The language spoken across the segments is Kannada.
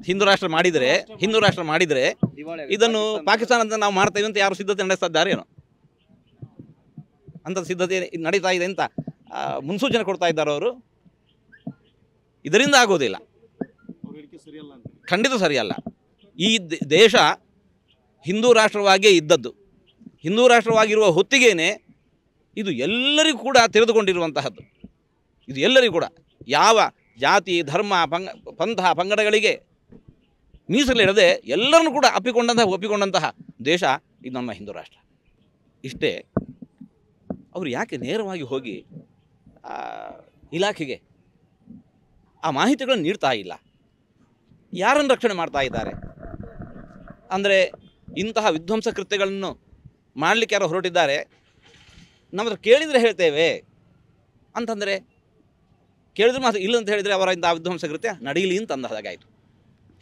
ಹಿಂದೂ ರಾಷ್ಟ್ರ ಮಾಡಿದರೆ ಇದನ್ನು ಪಾಕಿಸ್ತಾನ ಅಂತ ನಾವು ಮಾಡ್ತೇವೆ ಅಂತ ಯಾರು ಸಿದ್ಧತೆ ನಡೆಸ್ತಿದ್ದಾರೇನೋ ಅಂತ ಸಿದ್ಧತೆ ನಡೀತಾ ಇದೆ ಅಂತ ಮುನ್ಸೂಚನೆ ಕೊಡ್ತಾ ಇದ್ದಾರೆ ಅವರು. ಇದರಿಂದ ಆಗೋದಿಲ್ಲ, ಖಂಡಿತ ಸರಿಯಲ್ಲ. ಈ ದೇಶ ಹಿಂದೂ ರಾಷ್ಟ್ರವಾಗಿಯೇ ಇದ್ದದ್ದು, ಹಿಂದೂ ರಾಷ್ಟ್ರವಾಗಿರುವ ಹೊತ್ತಿಗೇನೆ ಇದು ಎಲ್ಲರಿಗೂ ಕೂಡ ತೆರೆದುಕೊಂಡಿರುವಂತಹದ್ದು. ಇದು ಎಲ್ಲರಿಗೂ ಕೂಡ ಯಾವ ಜಾತಿ ಧರ್ಮ ಪಂಥ ಪಂಗಡಗಳಿಗೆ ಮೀಸಲಿಡದೆ ಎಲ್ಲರನ್ನೂ ಕೂಡ ಒಪ್ಪಿಕೊಂಡಂತಹ ದೇಶ ಇದು ನಮ್ಮ ಹಿಂದೂ ರಾಷ್ಟ್ರ. ಇಷ್ಟೇ. ಅವರು ಯಾಕೆ ನೇರವಾಗಿ ಹೋಗಿ ಇಲಾಖೆಗೆ ಆ ಮಾಹಿತಿಗಳನ್ನು ನೀಡ್ತಾ ಇಲ್ಲ? ಯಾರನ್ನು ರಕ್ಷಣೆ ಮಾಡ್ತಾ ಇದ್ದಾರೆ? ಅಂದರೆ ಇಂತಹ ವಿಧ್ವಂಸ ಕೃತ್ಯಗಳನ್ನು ಮಾಡಲಿಕ್ಕೆ ಯಾರೋ ಹೊರಟಿದ್ದಾರೆ, ನಮ್ಮ ಹತ್ರ ಕೇಳಿದರೆ ಹೇಳ್ತೇವೆ ಅಂತಂದರೆ ಕೇಳಿದ್ರೆ ಮಾತ್ರ ಇಲ್ಲ ಅಂತ ಹೇಳಿದರೆ ಅವರಿಂದ ವಿಧ್ವಂಸ ಕೃತ್ಯ ನಡೀಲಿ ಅಂತ ಅಂದಾಗಾಯಿತು.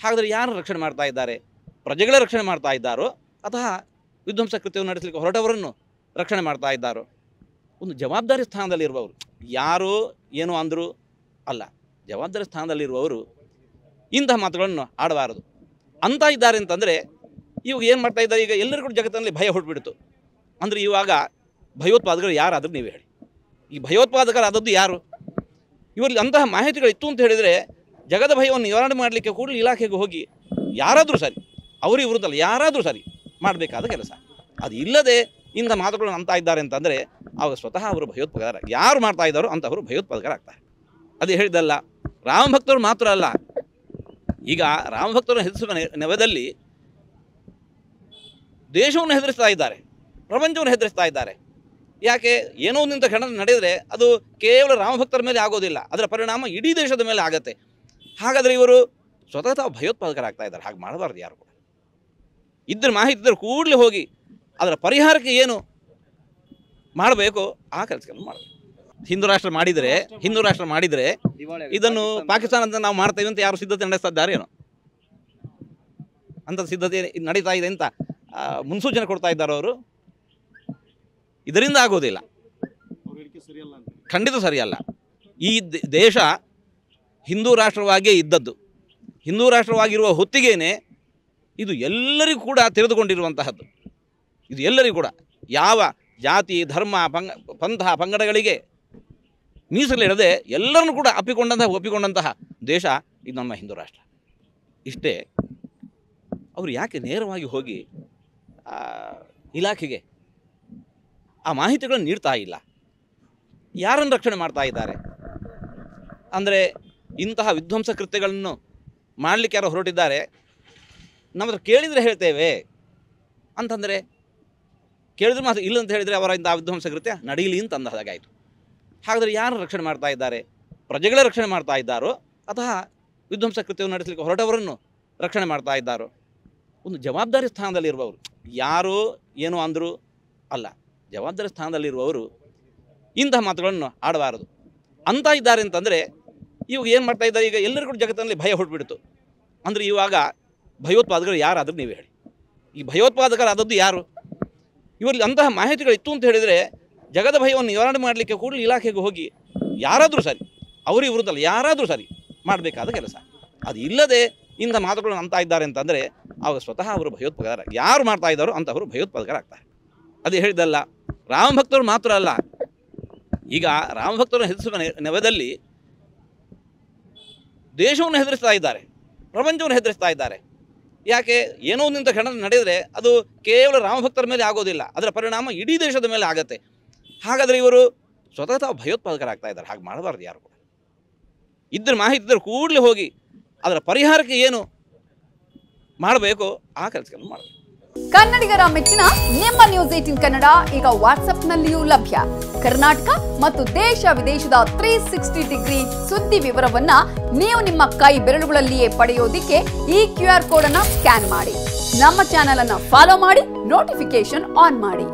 ಹಾಗಾದರೆ ಯಾರು ರಕ್ಷಣೆ ಮಾಡ್ತಾ ಇದ್ದಾರೆ? ಪ್ರಜೆಗಳೇ ರಕ್ಷಣೆ ಮಾಡ್ತಾ ಇದ್ದಾರೋ ಅಥವಾ ವಿಧ್ವಂಸ ಕೃತ್ಯವನ್ನು ನಡೆಸಲಿಕ್ಕೆ ಹೊರಟವರನ್ನು ರಕ್ಷಣೆ ಮಾಡ್ತಾ ಇದ್ದಾರೋ? ಒಂದು ಜವಾಬ್ದಾರಿ ಸ್ಥಾನದಲ್ಲಿರುವವರು, ಯಾರೋ ಏನೋ ಅಂದರೂ ಅಲ್ಲ, ಜವಾಬ್ದಾರಿ ಸ್ಥಾನದಲ್ಲಿರುವವರು ಇಂತಹ ಮಾತುಗಳನ್ನು ಆಡಬಾರದು ಅಂತ ಇದ್ದಾರೆ ಅಂತಂದರೆ ಇವಾಗ ಏನು ಮಾಡ್ತಾ ಇದ್ದಾರೆ? ಈಗ ಎಲ್ಲರಿಗೂ ಜಗತ್ತಿನಲ್ಲಿ ಭಯ ಹೊರಟ್ಬಿಡ್ತು. ಅಂದರೆ ಇವಾಗ ಭಯೋತ್ಪಾದಕರು ಯಾರಾದರೂ ನೀವೇ ಹೇಳಿ, ಈ ಭಯೋತ್ಪಾದಕರಾದದ್ದು ಯಾರು? ಇವರಲ್ಲಿ ಅಂತಹ ಮಾಹಿತಿಗಳಿತ್ತು ಅಂತ ಹೇಳಿದರೆ ಜಗದ ಭಯವನ್ನು ನಿವಾರಣೆ ಮಾಡಲಿಕ್ಕೆ ಕೂಡಲೇ ಇಲಾಖೆಗೆ ಹೋಗಿ ಯಾರಾದರೂ ಸರಿ, ಅವರು ಇವ್ರದ್ದಲ್ಲ, ಯಾರಾದರೂ ಸರಿ ಮಾಡಬೇಕಾದ ಕೆಲಸ. ಅದು ಇಲ್ಲದೆ ಇಂಥ ಮಾತುಗಳನ್ನು ಅಂತ ಇದ್ದಾರೆ ಅಂತಂದರೆ ಆವಾಗ ಸ್ವತಃ ಅವರು ಭಯೋತ್ಪಾದಕರ, ಯಾರು ಮಾಡ್ತಾ ಇದ್ದಾರೋ ಅಂಥವರು ಭಯೋತ್ಪಾದಕರಾಗ್ತಾರೆ. ಅದೇ ಹೇಳಿದಲ್ಲ, ರಾಮಭಕ್ತರು ಮಾತ್ರ ಅಲ್ಲ, ಈಗ ರಾಮಭಕ್ತರನ್ನು ಹೆದರಿಸುವ ನೆವದಲ್ಲಿ ದೇಶವನ್ನು ಹೆದರಿಸ್ತಾ ಇದ್ದಾರೆ, ಪ್ರಪಂಚವನ್ನು ಹೆದರಿಸ್ತಾ ಇದ್ದಾರೆ. ಯಾಕೆ? ಏನೋ ಒಂದಿಂತ ಘಟನೆ ನಡೆದರೆ ಅದು ಕೇವಲ ರಾಮಭಕ್ತರ ಮೇಲೆ ಆಗೋದಿಲ್ಲ, ಅದರ ಪರಿಣಾಮ ಇಡೀ ದೇಶದ ಮೇಲೆ ಆಗತ್ತೆ. ಹಾಗಾದರೆ ಇವರು ಸ್ವತಃ ತಾವು ಭಯೋತ್ಪಾದಕರಾಗ್ತಾ ಇದ್ದಾರೆ. ಹಾಗೆ ಮಾಡಬಾರ್ದು ಯಾರು ಕೂಡ. ಇದ್ರ ಮಾಹಿತಿ ಇದ್ದರೆ ಕೂಡಲೇ ಹೋಗಿ ಅದರ ಪರಿಹಾರಕ್ಕೆ ಏನು ಮಾಡಬೇಕು ಆ ಕೆಲಸಗಳನ್ನು ಮಾಡಬೇಕು. ಹಿಂದೂ ರಾಷ್ಟ್ರ ಮಾಡಿದರೆ ಇದನ್ನು ಪಾಕಿಸ್ತಾನ ಅಂತ ನಾವು ಮಾಡ್ತೇವೆ ಅಂತ ಯಾರು ಸಿದ್ಧತೆ ನಡೆಸ್ತಿದ್ದಾರೇನೋ ಅಂತ ಸಿದ್ಧತೆ ನಡೀತಾ ಇದೆ ಅಂತ ಮುನ್ಸೂಚನೆ ಕೊಡ್ತಾ ಇದ್ದಾರೆ ಅವರು. ಇದರಿಂದ ಆಗೋದಿಲ್ಲ, ಖಂಡಿತ ಸರಿಯಲ್ಲ. ಈ ದೇಶ ಹಿಂದೂ ರಾಷ್ಟ್ರವಾಗಿಯೇ ಇದ್ದದ್ದು, ಹಿಂದೂ ರಾಷ್ಟ್ರವಾಗಿರುವ ಹೊತ್ತಿಗೇನೆ ಇದು ಎಲ್ಲರಿಗೂ ಕೂಡ ತೆರೆದುಕೊಂಡಿರುವಂತಹದ್ದು. ಇದು ಎಲ್ಲರಿಗೂ ಕೂಡ ಯಾವ ಜಾತಿ ಧರ್ಮ ಪಂಥ ಪಂಗಡಗಳಿಗೆ ಮೀಸಲಿಡದೆ ಎಲ್ಲರನ್ನೂ ಕೂಡ ಒಪ್ಪಿಕೊಂಡಂತಹ ದೇಶ ಇದು ನಮ್ಮ ಹಿಂದೂ ರಾಷ್ಟ್ರ. ಇಷ್ಟೇ. ಅವರು ಯಾಕೆ ನೇರವಾಗಿ ಹೋಗಿ ಇಲಾಖೆಗೆ ಆ ಮಾಹಿತಿಗಳನ್ನು ನೀಡ್ತಾ ಇಲ್ಲ? ಯಾರನ್ನು ರಕ್ಷಣೆ ಮಾಡ್ತಾ ಇದ್ದಾರೆ? ಅಂದರೆ ಇಂತಹ ವಿಧ್ವಂಸ ಕೃತ್ಯಗಳನ್ನು ಮಾಡಲಿಕ್ಕೆ ಯಾರೋ ಹೊರಟಿದ್ದಾರೆ, ನಮ್ಮ ಹತ್ರ ಕೇಳಿದರೆ ಹೇಳ್ತೇವೆ ಅಂತಂದರೆ ಕೇಳಿದ್ರೆ ಮಾತ್ರ ಇಲ್ಲ ಅಂತ ಹೇಳಿದರೆ ಅವರಿಂದ ವಿಧ್ವಂಸ ಕೃತ್ಯ ನಡೀಲಿ ಅಂತ ಅಂದಾಗಾಯಿತು. ಹಾಗಾದರೆ ಯಾರು ರಕ್ಷಣೆ ಮಾಡ್ತಾ ಇದ್ದಾರೆ? ಪ್ರಜೆಗಳೇ ರಕ್ಷಣೆ ಮಾಡ್ತಾ ಇದ್ದಾರೋ ಅಥವಾ ವಿಧ್ವಂಸ ಕೃತ್ಯವನ್ನು ನಡೆಸಲಿಕ್ಕೆ ಹೊರಟವರನ್ನು ರಕ್ಷಣೆ ಮಾಡ್ತಾ ಇದ್ದಾರೋ? ಒಂದು ಜವಾಬ್ದಾರಿ ಸ್ಥಾನದಲ್ಲಿರುವವರು, ಯಾರೋ ಏನೋ ಅಂದರೂ ಅಲ್ಲ, ಜವಾಬ್ದಾರಿ ಸ್ಥಾನದಲ್ಲಿರುವವರು ಇಂತಹ ಮಾತುಗಳನ್ನು ಆಡಬಾರದು ಅಂತ ಇದ್ದಾರೆ ಅಂತಂದರೆ ಇವಾಗ ಏನು ಮಾಡ್ತಾ ಇದ್ದಾರೆ? ಈಗ ಎಲ್ಲರಿಗೂ ಜಗತ್ತಿನಲ್ಲಿ ಭಯ ಹೊರಟ್ಬಿಡ್ತು. ಅಂದರೆ ಇವಾಗ ಭಯೋತ್ಪಾದಕರು ಯಾರಾದರೂ ನೀವೇ ಹೇಳಿ, ಈ ಭಯೋತ್ಪಾದಕರಾದದ್ದು ಯಾರು? ಇವರಲ್ಲಿ ಅಂತಹ ಮಾಹಿತಿಗಳಿತ್ತು ಅಂತ ಹೇಳಿದರೆ ಜಗದ ಭಯವನ್ನು ನಿವಾರಣೆ ಮಾಡಲಿಕ್ಕೆ ಕೂಡಲೇ ಇಲಾಖೆಗೆ ಹೋಗಿ ಯಾರಾದರೂ ಸರಿ, ಅವರು ಇವ್ರದ್ದಲ್ಲ, ಯಾರಾದರೂ ಸರಿ ಮಾಡಬೇಕಾದ ಕೆಲಸ. ಅದು ಇಲ್ಲದೆ ಇಂಥ ಮಾತುಗಳನ್ನು ಅಂತ ಇದ್ದಾರೆ ಅಂತಂದರೆ ಆವಾಗ ಸ್ವತಃ ಅವರು ಭಯೋತ್ಪಾದಕರ, ಯಾರು ಮಾಡ್ತಾ ಇದ್ದಾರೋ ಅಂಥವರು ಭಯೋತ್ಪಾದಕರಾಗ್ತಾರೆ. ಅದೇ ಹೇಳಿದಲ್ಲ, ರಾಮಭಕ್ತರು ಮಾತ್ರ ಅಲ್ಲ, ಈಗ ರಾಮಭಕ್ತರನ್ನು ಹೆದರಿಸುವ ನೆವದಲ್ಲಿ ದೇಶವನ್ನು ಹೆದರಿಸ್ತಾ ಇದ್ದಾರೆ, ಪ್ರಪಂಚವನ್ನು ಹೆದರಿಸ್ತಾ ಇದ್ದಾರೆ. ಯಾಕೆ? ಏನೋ ಒಂದಿಂತ ಘಟನೆ ನಡೆದರೆ ಅದು ಕೇವಲ ರಾಮಭಕ್ತರ ಮೇಲೆ ಆಗೋದಿಲ್ಲ, ಅದರ ಪರಿಣಾಮ ಇಡೀ ದೇಶದ ಮೇಲೆ ಆಗತ್ತೆ. ಹಾಗಾದರೆ ಇವರು ಸ್ವತಃ ತಾವು ಭಯೋತ್ಪಾದಕರಾಗ್ತಾ ಇದ್ದಾರೆ. ಹಾಗೆ ಮಾಡಬಾರ್ದು ಯಾರು ಕೂಡ. ಇದ್ರ ಮಾಹಿತಿ ಇದ್ದರೆ ಕೂಡಲೇ ಹೋಗಿ ಅದರ ಪರಿಹಾರಕ್ಕೆ ಏನು ಮಾಡಬೇಕು ಆ ಕೆಲಸಗಳನ್ನು ಮಾಡಬೇಕು. ಕನ್ನಡಿಗರ ಮೆಚ್ಚಿನ ನಿಮ್ಮ ನ್ಯೂಸ್ 18 ಕನ್ನಡ ಈಗ ವಾಟ್ಸ್ಆಪ್ನಲ್ಲಿಯೂ ಲಭ್ಯ. ಕರ್ನಾಟಕ ಮತ್ತು ದೇಶ ವಿದೇಶದ 360 ಡಿಗ್ರಿ ಸುದ್ದಿ ವಿವರವನ್ನ ನೀವು ನಿಮ್ಮ ಕೈ ಬೆರಳುಗಳಲ್ಲಿಯೇ ಪಡೆಯೋದಿಕ್ಕೆ ಈ QR ಕೋಡ್ ಅನ್ನು ಸ್ಕ್ಯಾನ್ ಮಾಡಿ. ನಮ್ಮ ಚಾನೆಲ್ ಅನ್ನು ಫಾಲೋ ಮಾಡಿ, ನೋಟಿಫಿಕೇಶನ್ ಆನ್ ಮಾಡಿ.